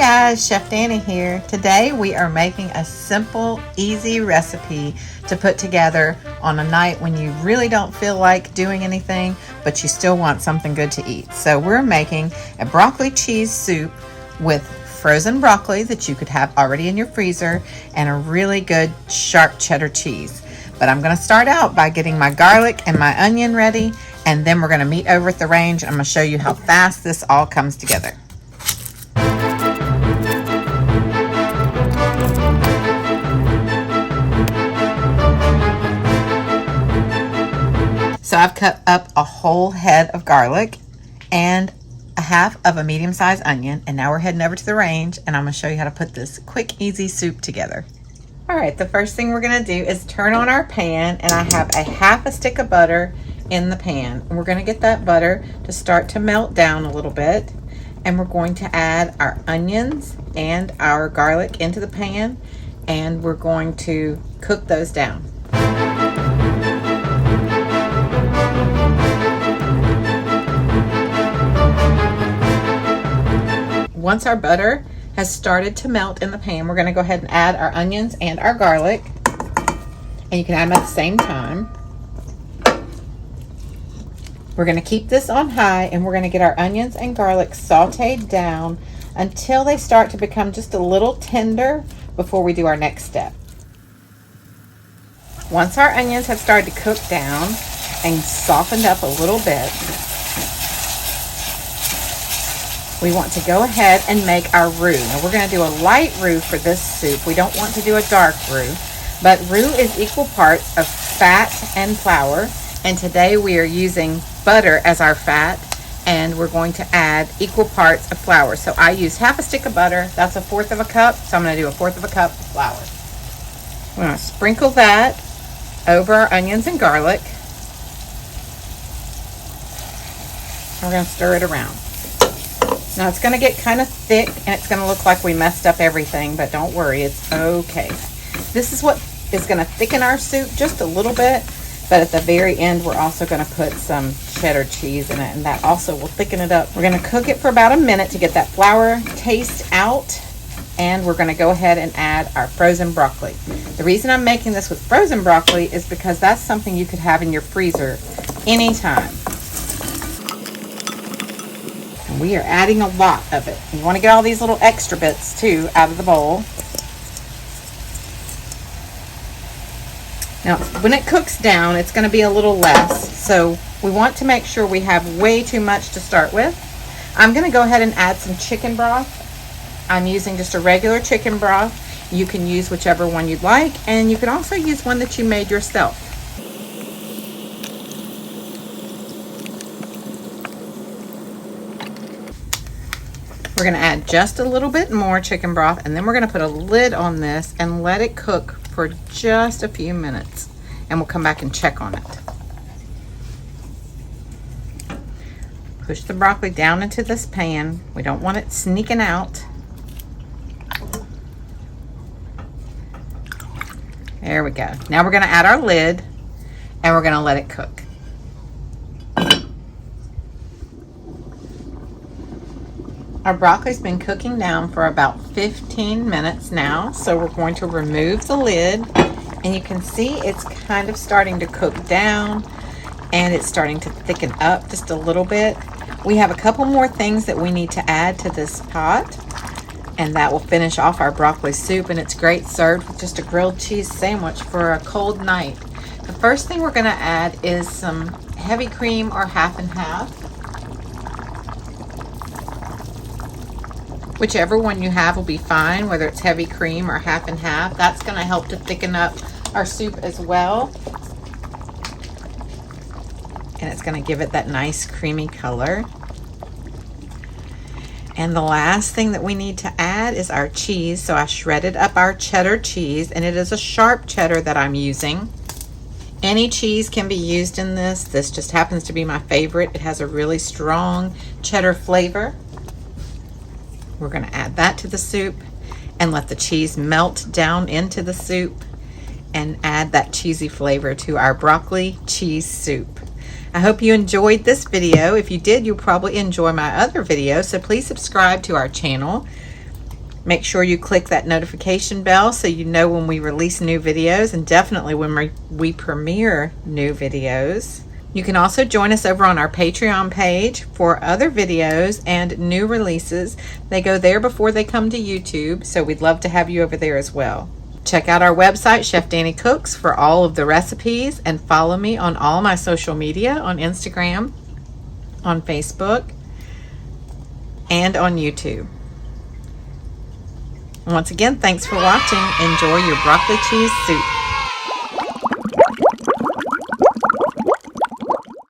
guys, Chef Danny here. Today we are making a simple, easy recipe to put together on a night when you really don't feel like doing anything, but you still want something good to eat. So we're making a broccoli cheese soup with frozen broccoli that you could have already in your freezer and a really good sharp cheddar cheese. But I'm going to start out by getting my garlic and my onion ready, and then we're going to meet over at the range. I'm going to show you how fast this all comes together. So I've cut up a whole head of garlic and a half of a medium-sized onion, and now we're heading over to the range and I'm going to show you how to put this quick, easy soup together. All right, the first thing we're going to do is turn on our pan, and I have a half a stick of butter in the pan, and we're going to get that butter to start to melt down a little bit, and we're going to add our onions and our garlic into the pan, and we're going to cook those down. Once our butter has started to melt in the pan, we're going to go ahead and add our onions and our garlic, and you can add them at the same time. We're going to keep this on high, and we're going to get our onions and garlic sauteed down until they start to become just a little tender before we do our next step. Once our onions have started to cook down and softened up a little bit, we want to go ahead and make our roux. Now we're going to do a light roux for this soup. We don't want to do a dark roux, but roux is equal parts of fat and flour, and today we are using butter as our fat, and we're going to add equal parts of flour. So I used half a stick of butter, that's 1/4 of a cup, so I'm going to do 1/4 of a cup of flour. We're going to sprinkle that over our onions and garlic. We're going to stir it around. Now it's going to get kind of thick and it's going to look like we messed up everything, but don't worry, it's okay. This is what is going to thicken our soup just a little bit, but at the very end we're also going to put some cheddar cheese in it, and that also will thicken it up. We're going to cook it for about a minute to get that flour taste out, and we're going to go ahead and add our frozen broccoli. The reason I'm making this with frozen broccoli is because that's something you could have in your freezer anytime. We are adding a lot of it. You want to get all these little extra bits too out of the bowl. Now when it cooks down, it's going to be a little less, so we want to make sure we have way too much to start with. I'm going to go ahead and add some chicken broth. I'm using just a regular chicken broth. You can use whichever one you'd like, and you can also use one that you made yourself. We're going to add just a little bit more chicken broth, and then we're going to put a lid on this and let it cook for just a few minutes, and we'll come back and check on it. Push the broccoli down into this pan. We don't want it sneaking out. There we go. Now we're going to add our lid, and we're going to let it cook. Our broccoli's been cooking down for about 15 minutes now, so we're going to remove the lid, and you can see it's kind of starting to cook down, and it's starting to thicken up just a little bit. We have a couple more things that we need to add to this pot, and that will finish off our broccoli soup, and it's great served with just a grilled cheese sandwich for a cold night. The first thing we're going to add is some heavy cream or half and half. Whichever one you have will be fine, whether it's heavy cream or half and half. That's going to help to thicken up our soup as well. And it's going to give it that nice creamy color. And the last thing that we need to add is our cheese. So I shredded up our cheddar cheese, and it is a sharp cheddar that I'm using. Any cheese can be used in this. This just happens to be my favorite. It has a really strong cheddar flavor. We're going to add that to the soup and let the cheese melt down into the soup and add that cheesy flavor to our broccoli cheese soup. I hope you enjoyed this video. If you did, you'll probably enjoy my other videos, so please subscribe to our channel. Make sure you click that notification bell so you know when we release new videos, and definitely when we premiere new videos. You can also join us over on our Patreon page for other videos and new releases. They go there before they come to YouTube, so we'd love to have you over there as well. Check out our website, Chef Danny Cooks, for all of the recipes, and follow me on all my social media, on Instagram, on Facebook, and on YouTube. Once again, thanks for watching. Enjoy your broccoli cheese soup.